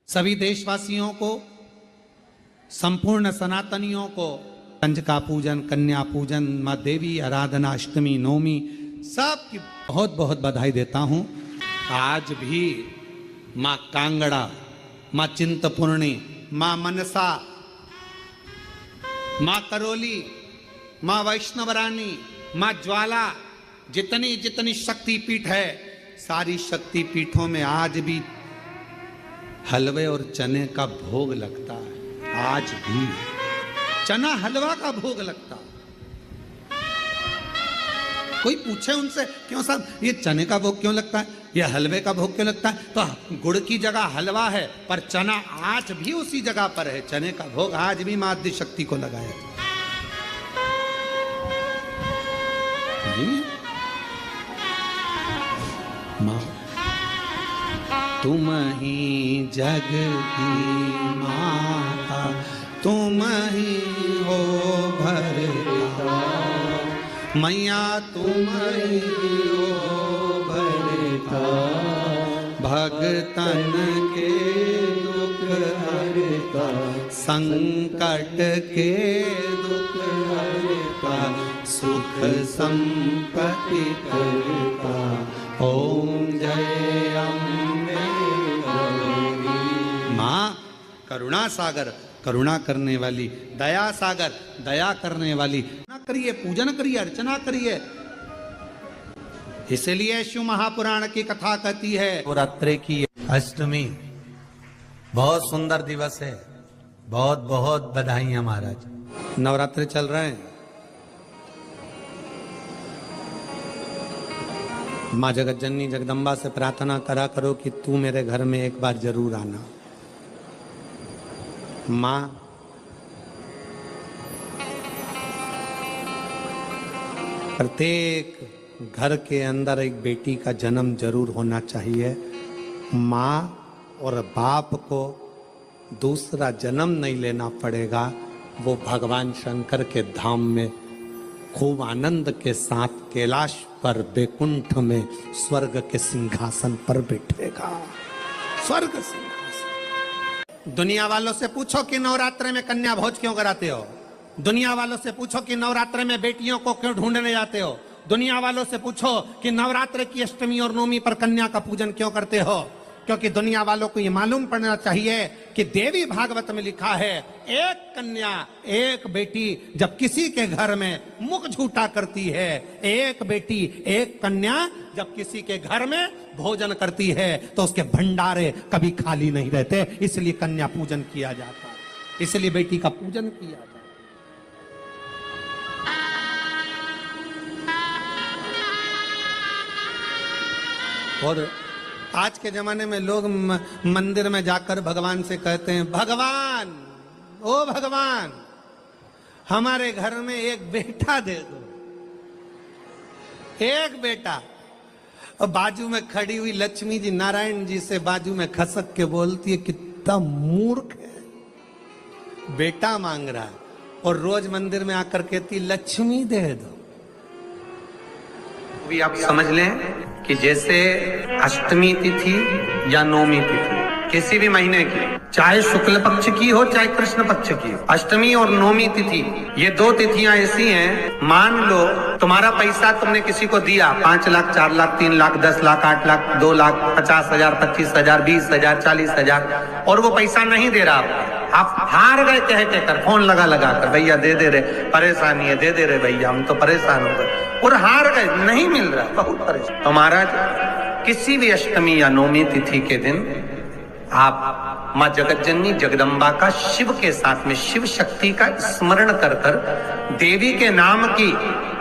सभी देशवासियों को, संपूर्ण सनातनियों को कंजका पूजन, कन्या पूजन, माँ देवी आराधना, अष्टमी, नवमी सबकी बहुत बहुत बधाई देता हूँ। आज भी माँ कांगड़ा, माँ चिंतपूर्णी, माँ मनसा, माँ करोली, माँ वैष्णवरानी, माँ ज्वाला, जितनी जितनी शक्तिपीठ है, सारी शक्तिपीठों में आज भी हलवे और चने का भोग लगता है। आज भी चना हलवा का भोग लगता है। कोई पूछे उनसे, क्यों साहब ये चने का भोग क्यों लगता है, ये हलवे का भोग क्यों लगता है, तो गुड़ की जगह हलवा है, पर चना आज भी उसी जगह पर है। चने का भोग आज भी माँ आदि शक्ति को लगाया नहीं। माँ तुम ही जग की माता, तुम ही हो भरता, मैया तुम ही हो भरता, भगतन के दुख हरता, संकट के दुख हरता, सुख संपत्ति करता। ओम जय अम्बे गौरी। माँ करुणा सागर, करुणा करने वाली, दया सागर, दया करने वाली। करिए, पूजन करिए, अर्चना करिए। इसलिए शिव महापुराण की कथा कहती है नवरात्रि की अष्टमी बहुत सुंदर दिवस है। बहुत बहुत बधाइयां महाराज। नवरात्रि चल रहे हैं। माँ जगत जननी जगदम्बा से प्रार्थना करा करो कि तू मेरे घर में एक बार जरूर आना। माँ प्रत्येक घर के अंदर एक बेटी का जन्म जरूर होना चाहिए। माँ और बाप को दूसरा जन्म नहीं लेना पड़ेगा। वो भगवान शंकर के धाम में खूब आनंद के साथ कैलाश पर बैकुंठ में स्वर्ग के सिंहासन पर बैठेगा। स्वर्ग सिंहासन। दुनिया वालों से पूछो कि नवरात्रि में कन्या भोज क्यों कराते हो। दुनिया वालों से पूछो कि नवरात्रि में बेटियों को क्यों ढूंढने जाते हो। दुनिया वालों से पूछो कि नवरात्रि की अष्टमी और नवमी पर कन्या का पूजन क्यों करते हो। क्योंकि दुनिया वालों को ये मालूम पड़ना चाहिए कि देवी भागवत में लिखा है, एक कन्या एक बेटी जब किसी के घर में मुख झूठा करती है, एक बेटी एक कन्या जब किसी के घर में भोजन करती है, तो उसके भंडारे कभी खाली नहीं रहते। इसलिए कन्या पूजन किया जाता है, इसलिए बेटी का पूजन किया जाता है। और आज के जमाने में लोग मंदिर में जाकर भगवान से कहते हैं, भगवान, ओ भगवान, हमारे घर में एक बेटा दे दो, एक बेटा। और बाजू में खड़ी हुई लक्ष्मी जी नारायण जी से बाजू में खसक के बोलती है, कितना मूर्ख है, बेटा मांग रहा है। और रोज मंदिर में आकर कहती, लक्ष्मी दे दो। भी आप समझ लें कि जैसे अष्टमी तिथि या नवमी तिथि किसी भी महीने की, चाहे शुक्ल पक्ष की हो चाहे कृष्ण पक्ष की हो, अष्टमी और नवमी तिथि ये दो तिथियां ऐसी हैं। मान लो तुम्हारा पैसा तुमने किसी को दिया, 5 लाख, 4 लाख, 3 लाख, 10 लाख, 8 लाख, 2 लाख, 50,000, 25,000, 20,000, 40,000, और वो पैसा नहीं दे रहा। आप हार गए कह कहकर, फोन लगा कर, भैया दे दे रहे, परेशानी है, दे दे रहे भैया, हम तो परेशान हो गए, और हार गए, नहीं मिल रहा, बहुत परेशान। तो महाराज किसी भी अष्टमी या नवमी तिथि के दिन आप माँ जगत जननी जगदम्बा का शिव के साथ में शिव शक्ति का स्मरण कर कर देवी के नाम की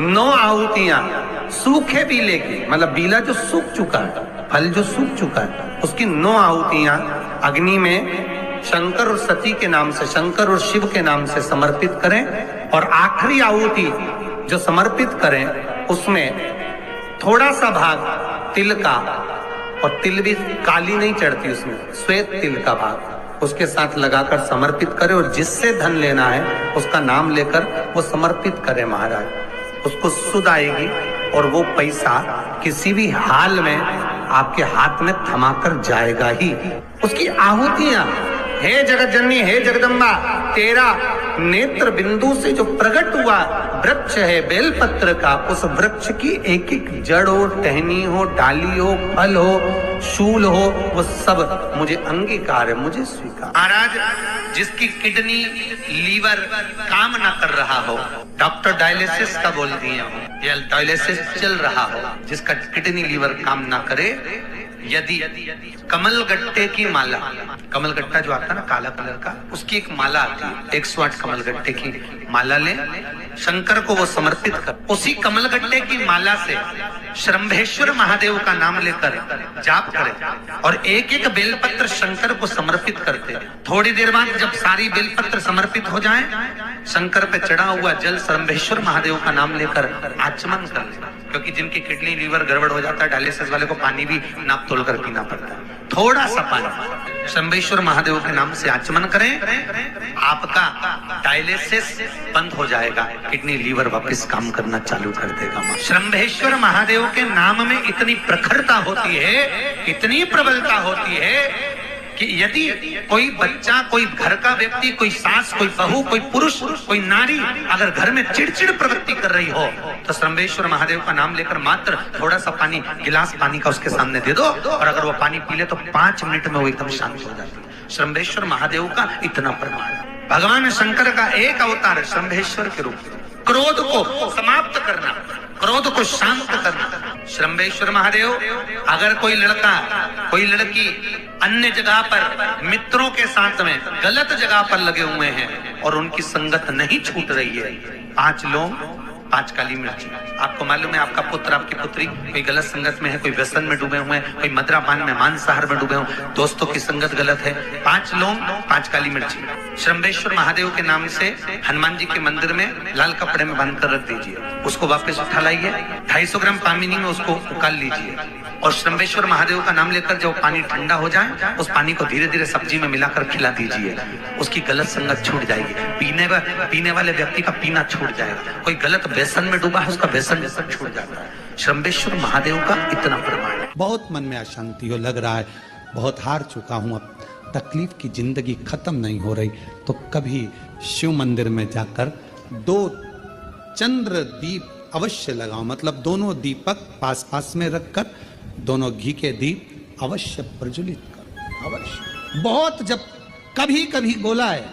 9 आहुतियां, सूखे बीले की, मतलब बीला जो सूख चुका है, फल जो सूख चुका है, उसकी 9 आहुतियां अग्नि में शंकर और सती के नाम से, शंकर और शिव के नाम से समर्पित करें। और आखिरी आहुति जो समर्पित करें उसमें थोड़ा सा भाग तिल का, और तिल भी काली नहीं चढ़ती उसमें, श्वेत तिल का भाग उसके साथ लगाकर समर्पित करें। और जिससे धन लेना है उसका नाम लेकर वो समर्पित करें महाराज, उसको सुध आएगी और वो पैसा किसी भी हाल में आपके हाथ में थमाकर जाएगा ही। उसकी आहुतियां, हे जगत जननी, हे जगदम्बा, तेरा नेत्र बिंदु से जो प्रकट हुआ वृक्ष है बेलपत्र का, उस वृक्ष की एक एक जड़ हो, टहनी हो, डाली हो, फल हो, शूल हो, वो सब मुझे अंगीकार है, मुझे स्वीकार। महाराज, जिसकी किडनी लीवर काम ना कर रहा हो, डॉक्टर डायलिसिस का बोल दिए हो या डायलिसिस चल रहा हो, जिसका किडनी लीवर काम ना करे, यदि कमलगट्टे की माला, कमलगट्टा जो आता है ना काला कलर का, उसकी एक माला आती है, 108 कमलगट्टे की माला ले, शंकर को वो समर्पित कर, उसी कमलगट्टे की माला से श्रंभेश्वर महादेव का नाम लेकर जाप करें और एक एक बेलपत्र शंकर को समर्पित करते। थोड़ी देर बाद जब सारी बेलपत्र समर्पित हो जाएं, शंकर पे चढ़ा हुआ जल श्रंभेश्वर महादेव का नाम लेकर आचमन कर ले, क्योंकि जिनकी किडनी लीवर गड़बड़ हो जाता है, डायलिसिस वाले को पानी भी नाप तोल कर पीना पड़ता है, थोड़ा सा पानी शंभेश्वर महादेव के नाम से आचमन करें, आपका डायलिसिस बंद हो जाएगा, किडनी लीवर वापस काम करना चालू कर देगा। शंभेश्वर महादेव के नाम में इतनी प्रखरता होती है, इतनी प्रबलता होती है कि यदि कोई बच्चा, कोई घर का व्यक्ति, कोई सास, कोई बहू, कोई पुरुष, कोई नारी अगर घर में चिड़चिड़ प्रवृत्ति कर रही हो, तो श्रंभेश्वर महादेव का नाम लेकर मात्र थोड़ा सा पानी, गिलास पानी का उसके सामने दे दो, और अगर वो पानी पी ले तो 5 मिनट में वो एकदम शांत हो जाती है। श्रंभेश्वर महादेव का इतना प्रमाण। भगवान शंकर का एक अवतार श्रंभेश्वर के रूप में, क्रोध को समाप्त करना, क्रोध को शांत करना। श्रंभेश्वर महादेव, अगर कोई लड़का, कोई लड़की अन्य जगह पर मित्रों के साथ में गलत जगह पर लगे हुए हैं और उनकी संगत नहीं छूट रही है, 5 लौंग 5 काली मिर्ची। आपको मालूम है आपका पुत्र, आपकी पुत्री कोई गलत संगत में है, कोई व्यसन में डूबे हुए हैं, कोई मद्रापान में, मांसाहार में डूबे हुए, दोस्तों की संगत गलत है, 5 लौंग 5 काली मिर्ची श्रंभेश्वर महादेव के नाम से हनुमान जी के मंदिर में लाल कपड़े में बांध कर रख दीजिए, उसको वापस उठा लाइए, 250 ग्राम पामिनी में उसको उकाल लीजिए और श्रंभेश्वर महादेव का नाम लेकर जब पानी ठंडा हो जाए, उस पानी को धीरे धीरे सब्जी में मिलाकर खिला दीजिए, उसकी गलत संगत छूट जाएगी, पीने वाले व्यक्ति का पीना छूट जाएगा, कोई गलत व्यसन में डूबा है उसका व्यसन छूट जाता है। श्रंभेश्वर महादेव का इतना प्रमाण है। बहुत मन में अशांति हो, लग रहा है बहुत हार चुका हूं, अब तकलीफ की जिंदगी खत्म नहीं हो रही, तो कभी शिव मंदिर में जाकर 2 चंद्र दीप अवश्य लगाओ, मतलब दोनों दीपक पास पास में रखकर दोनों घी के दीप अवश्य प्रज्वलित करो, अवश्य। बहुत जब कभी कभी बोला है,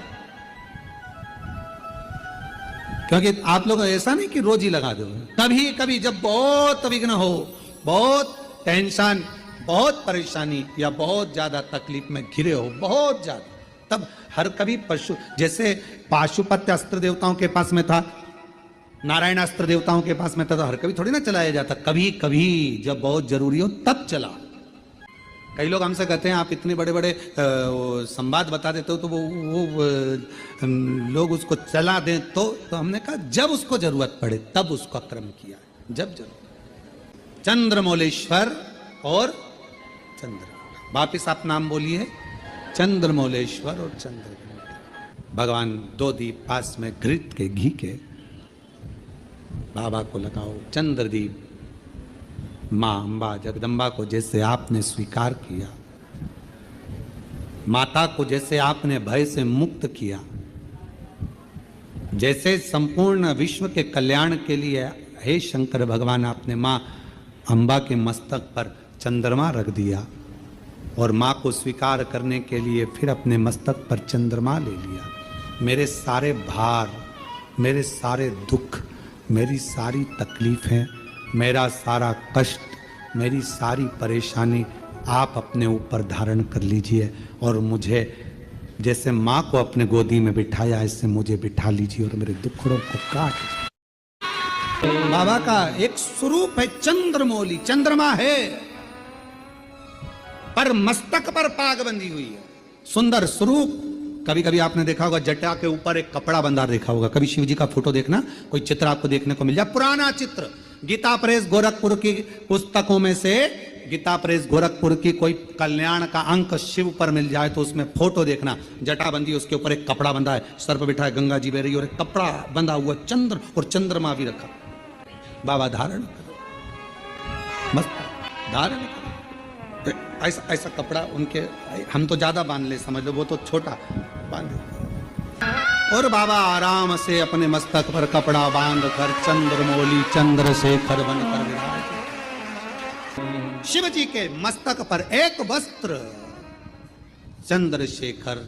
क्योंकि आप लोग ऐसा नहीं कि रोज ही लगा दो, कभी कभी जब बहुत विघ्न हो, बहुत टेंशन, बहुत परेशानी या बहुत ज्यादा तकलीफ में घिरे हो, बहुत ज्यादा, तब हर कभी पशु, जैसे पाशुपत्य अस्त्र देवताओं के पास में था, नारायण अस्त्र देवताओं के पास में था, तो हर कभी थोड़ी ना चलाया जाता, कभी कभी जब बहुत जरूरी हो तब चला। कई लोग हमसे कहते हैं आप इतने बड़े बड़े संवाद बता देते हो, तो वो लोग उसको चला दें, तो हमने कहा जब उसको जरूरत पड़े तब उसका क्रम किया, जब जरूरत। चंद्रमौलेश्वर और चंद्र, वापिस आप नाम बोलिए, चंद्रमौलेश्वर और चंद्र। भगवान 2 दीप पास में घृत के, घी के, बाबा को लगाओ चंद्रदीप। माँ अम्बा जगदम्बा को जैसे आपने स्वीकार किया, माता को जैसे आपने भय से मुक्त किया, जैसे संपूर्ण विश्व के कल्याण के लिए हे शंकर भगवान आपने माँ अम्बा के मस्तक पर चंद्रमा रख दिया, और माँ को स्वीकार करने के लिए फिर अपने मस्तक पर चंद्रमा ले लिया। मेरे सारे भार, मेरे सारे दुख, मेरी सारी तकलीफें, मेरा सारा कष्ट, मेरी सारी परेशानी आप अपने ऊपर धारण कर लीजिए, और मुझे जैसे माँ को अपने गोदी में बिठाया ऐसे मुझे बिठा लीजिए और मेरे दुखड़ों को काट लीजिए। बाबा का एक स्वरूप है चंद्रमौली, चंद्रमा है, पर मस्तक पर पाग बंधी हुई है, सुंदर स्वरूप। कभी कभी आपने देखा होगा जटा के ऊपर एक कपड़ा बंधा देखा होगा, कभी शिव जी का फोटो देखना, कोई चित्र आपको देखने को मिल जाए, पुराना चित्र, गीता प्रेस गोरखपुर की पुस्तकों में से गीता प्रेस गोरखपुर की कोई कल्याण का अंक शिव पर मिल जाए तो उसमें फोटो देखना, जटा बंधी, उसके ऊपर एक कपड़ा बंधा है, सर पर बिठा है गंगा जी बह रही और एक कपड़ा बंधा हुआ चंद्र और चंद्रमा भी रखा। बाबा धारण करो, मस्त धारण करो, ऐसा ऐसा कपड़ा उनके, हम तो ज्यादा बांध ले समझ लो, वो तो छोटा बांधे। और बाबा आराम से अपने मस्तक पर कपड़ा बांध कर चंद्रमौली चंद्रशेखर बनकर विराज। शिव जी के मस्तक पर एक वस्त्र चंद्रशेखर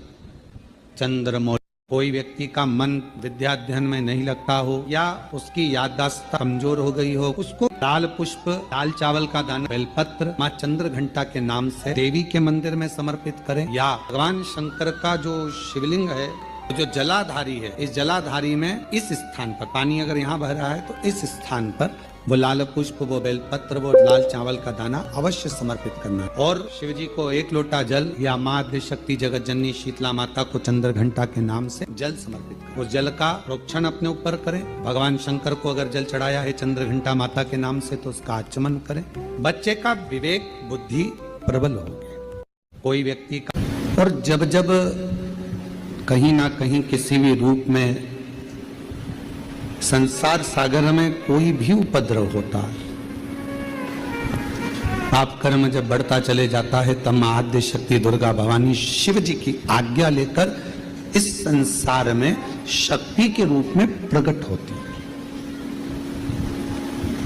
चंद्रमौली। कोई व्यक्ति का मन विद्या अध्ययन में नहीं लगता हो या उसकी याददाश्त कमजोर हो गई हो, उसको लाल पुष्प, दाल चावल का दाना, बेलपत्र माँ चंद्र घंटा के नाम से देवी के मंदिर में समर्पित करें। या भगवान शंकर का जो शिवलिंग है, जो जलाधारी है, इस जलाधारी में इस स्थान पर पानी अगर यहाँ बह रहा है तो इस स्थान पर वो लाल पुष्प, वो बेलपत्र, वो लाल चावल का दाना अवश्य समर्पित करना। और शिव जी को एक लोटा जल या माँ आद्य शक्ति जगत जननी शीतला माता को चंद्र घंटा के नाम से जल समर्पित करें। उस जल का प्रोक्षण अपने ऊपर करें। भगवान शंकर को अगर जल चढ़ाया है चंद्र घंटा माता के नाम से तो उसका आचमन करें। बच्चे का विवेक बुद्धि प्रबल होगी। कोई व्यक्ति का, और जब जब कहीं ना कहीं किसी भी रूप में संसार सागर में कोई भी उपद्रव होता है, पाप कर्म जब बढ़ता चले जाता है, तब मां आद्य शक्ति दुर्गा भवानी शिव जी की आज्ञा लेकर इस संसार में शक्ति के रूप में प्रकट होती है।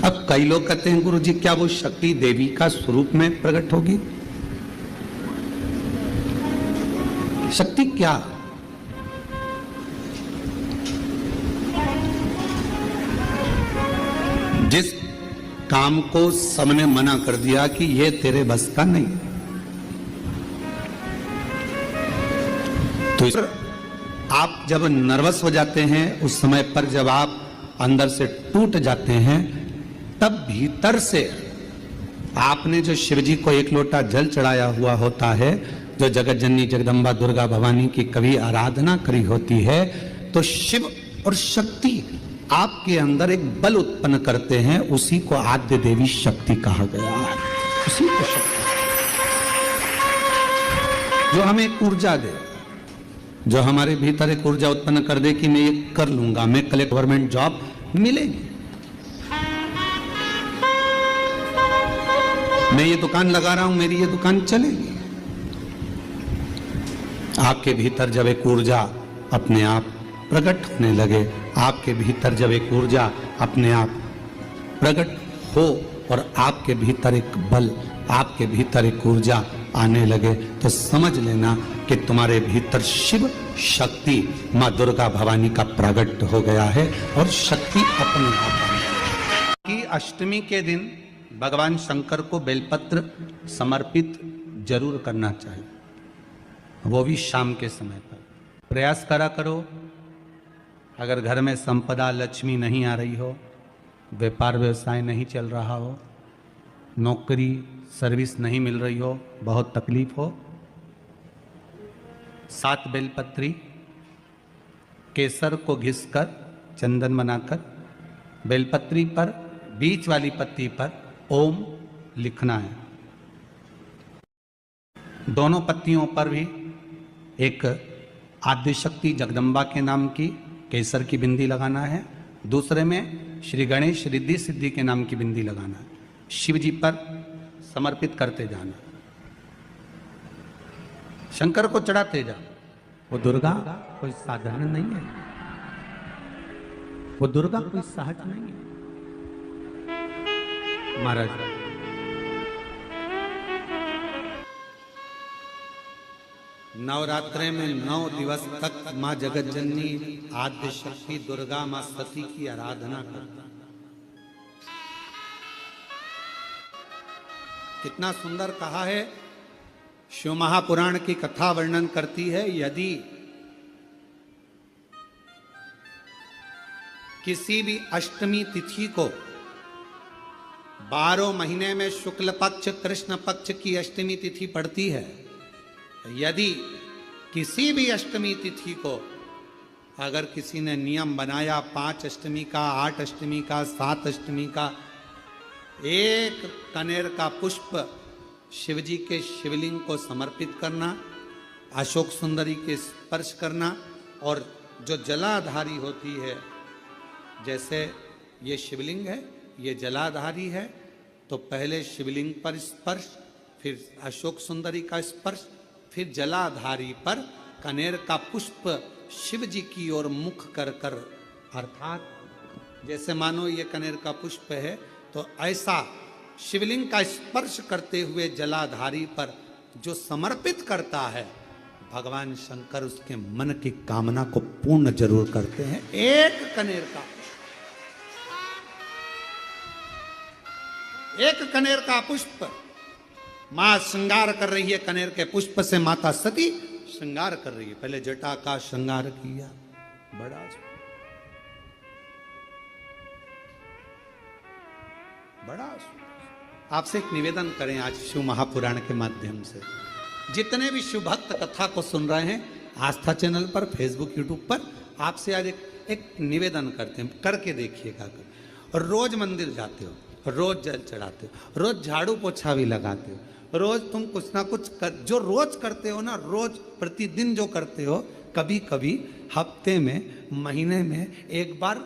अब कई लोग कहते हैं गुरु जी क्या वो शक्ति देवी का स्वरूप में प्रकट होगी? शक्ति क्या? जिस काम को सबने मना कर दिया कि ये तेरे बस का नहीं, तो आप जब नर्वस हो जाते हैं, उस समय पर जब आप अंदर से टूट जाते हैं, तब भीतर से आपने जो शिव जी को एक लोटा जल चढ़ाया हुआ होता है, जो जगत जननी जगदम्बा दुर्गा भवानी की कभी आराधना करी होती है, तो शिव और शक्ति आपके अंदर एक बल उत्पन्न करते हैं। उसी को आद्य देवी शक्ति कहा गया है। उसी को शक्ति जो हमें एक ऊर्जा दे, जो हमारे भीतर एक ऊर्जा उत्पन्न कर दे कि मैं ये कर लूंगा, मैं कल गवर्नमेंट जॉब मिलेगी, मैं ये दुकान लगा रहा हूं, मेरी ये दुकान चलेगी। आपके भीतर जब एक ऊर्जा अपने आप प्रकट होने लगे, आपके भीतर जब एक ऊर्जा अपने आप प्रकट हो और आपके भीतर एक बल, आपके भीतर एक ऊर्जा आने लगे, तो समझ लेना कि तुम्हारे भीतर शिव शक्ति मां दुर्गा भवानी का प्रकट हो गया है और शक्ति अपने आप की। अष्टमी के दिन भगवान शंकर को बेलपत्र समर्पित जरूर करना चाहिए, वो भी शाम के समय पर। प्रयास करा करो, अगर घर में संपदा लक्ष्मी नहीं आ रही हो, व्यापार व्यवसाय नहीं चल रहा हो, नौकरी सर्विस नहीं मिल रही हो, बहुत तकलीफ हो, 7 बेलपत्री केसर को घिसकर चंदन बनाकर बेलपत्री पर बीच वाली पत्ती पर ओम लिखना है। दोनों पत्तियों पर भी एक आद्यशक्ति जगदम्बा के नाम की केसर की बिंदी लगाना है, दूसरे में श्री गणेश रिद्धि सिद्धि के नाम की बिंदी लगाना है। शिव जी पर समर्पित करते जाना, शंकर को चढ़ाते जाओ। वो दुर्गा कोई साधारण नहीं है, वो दुर्गा कोई सहज नहीं है। महाराज नवरात्रे में 9 दिवस तक मां जगत जननी आद्य शक्ति दुर्गा मां सती की आराधना करता। कितना सुंदर कहा है, शिव महापुराण की कथा वर्णन करती है, यदि किसी भी अष्टमी तिथि को 12 महीने में शुक्ल पक्ष कृष्ण पक्ष की अष्टमी तिथि पड़ती है, यदि किसी भी अष्टमी तिथि को अगर किसी ने नियम बनाया 5 अष्टमी का, 8 अष्टमी का, 7 अष्टमी का, एक कनेर का पुष्प शिवजी के शिवलिंग को समर्पित करना, अशोक सुंदरी के स्पर्श करना, और जो जलाधारी होती है, जैसे ये शिवलिंग है, ये जलाधारी है, तो पहले शिवलिंग पर स्पर्श फिर अशोक सुंदरी का स्पर्श, फिर जलाधारी पर कनेर का पुष्प शिव जी की ओर मुख कर कर, अर्थात जैसे मानो ये कनेर का पुष्प है, तो ऐसा शिवलिंग का स्पर्श करते हुए जलाधारी पर जो समर्पित करता है, भगवान शंकर उसके मन की कामना को पूर्ण जरूर करते हैं। एक कनेर का पुष्प, एक कनेर का पुष्प, मां श्रृंगार कर रही है, कनेर के पुष्प से माता सती श्रृंगार कर रही है। पहले जटा का श्रृंगार किया, बड़ा बड़ा। आपसे एक निवेदन करें आज शिव महापुराण के माध्यम से, जितने भी शिव भक्त कथा को सुन रहे हैं आस्था चैनल पर, फेसबुक, यूट्यूब पर, आपसे आज एक निवेदन करते हैं, करके देखिएगा। रोज मंदिर जाते हो, रोज जल चढ़ाते हो, रोज झाड़ू पोछा भी लगाते हो, रोज तुम कुछ ना कुछ जो रोज करते हो ना, रोज प्रतिदिन जो करते हो, कभी कभी हफ्ते में, महीने में एक बार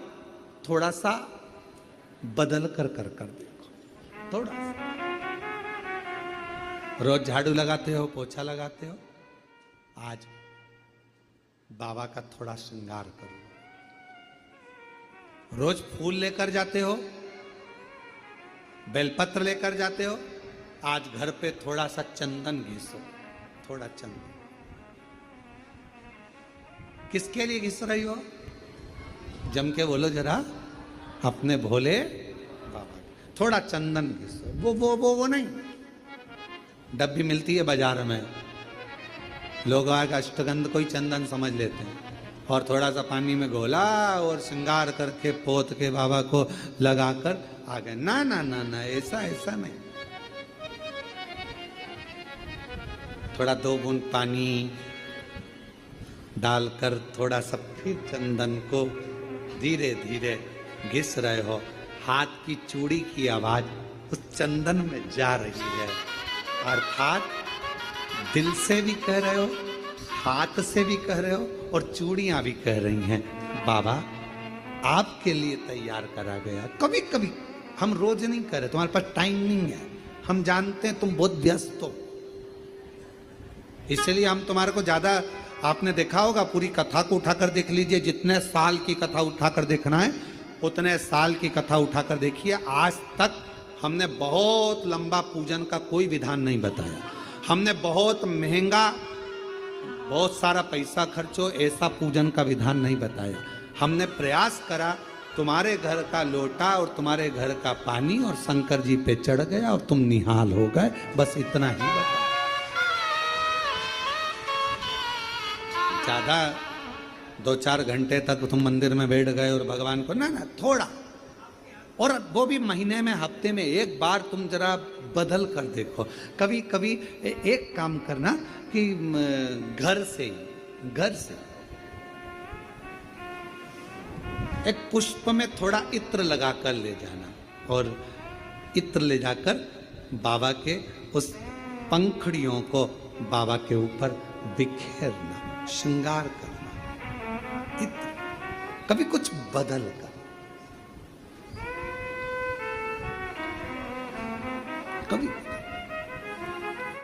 थोड़ा सा बदल कर देखो, थोड़ा सा। रोज झाड़ू लगाते हो, पोछा लगाते हो, आज बाबा का थोड़ा श्रृंगार करो। रोज फूल लेकर जाते हो, बेलपत्र लेकर जाते हो, आज घर पे थोड़ा सा चंदन घिसो, थोड़ा चंदन। किसके लिए घिस रही हो? जम के बोलो जरा, अपने भोले बाबा। थोड़ा चंदन घिसो, वो नहीं, डब्बी मिलती है बाजार में, लोग आगे अष्टगंध को ही चंदन समझ लेते हैं, और थोड़ा सा पानी में घोला और श्रृंगार करके पोत के बाबा को लगाकर आ गए। ना ना ना ना, ऐसा नहीं। थोड़ा 2 बूंद पानी डालकर थोड़ा सा फिर चंदन को धीरे धीरे घिस रहे हो। हाथ की चूड़ी की आवाज उस चंदन में जा रही है, अर्थात दिल से भी कह रहे हो, हाथ से भी कह रहे हो, और चूड़ियां भी कह रही हैं, बाबा आपके लिए तैयार करा गया। कभी कभी हम रोज नहीं कर रहे, तुम्हारे पास टाइम नहीं है, हम जानते हैं तुम बहुत व्यस्त हो, इसलिए हम तुम्हारे को ज्यादा, आपने देखा होगा, पूरी कथा को उठाकर देख लीजिए, जितने साल की कथा उठाकर देखना है उतने साल की कथा उठाकर देखिए। आज तक हमने बहुत लंबा पूजन का कोई विधान नहीं बताया, हमने बहुत महंगा, बहुत सारा पैसा खर्चो ऐसा पूजन का विधान नहीं बताया। हमने प्रयास करा, तुम्हारे घर का लोटा और तुम्हारे घर का पानी और शंकर जी पे चढ़ गया और तुम निहाल हो गए, बस इतना ही बताया। ज्यादा 2-4 घंटे तक तुम मंदिर में बैठ गए और भगवान को ना, थोड़ा, और वो भी महीने में, हफ्ते में एक बार तुम जरा बदल कर देखो। कभी कभी एक काम करना कि घर से एक पुष्प में थोड़ा इत्र लगा कर ले जाना, और इत्र ले जाकर बाबा के उस पंखड़ियों को बाबा के ऊपर बिखेरना, श्रृंगार करना, इत्र, कभी कुछ बदल कर, कभी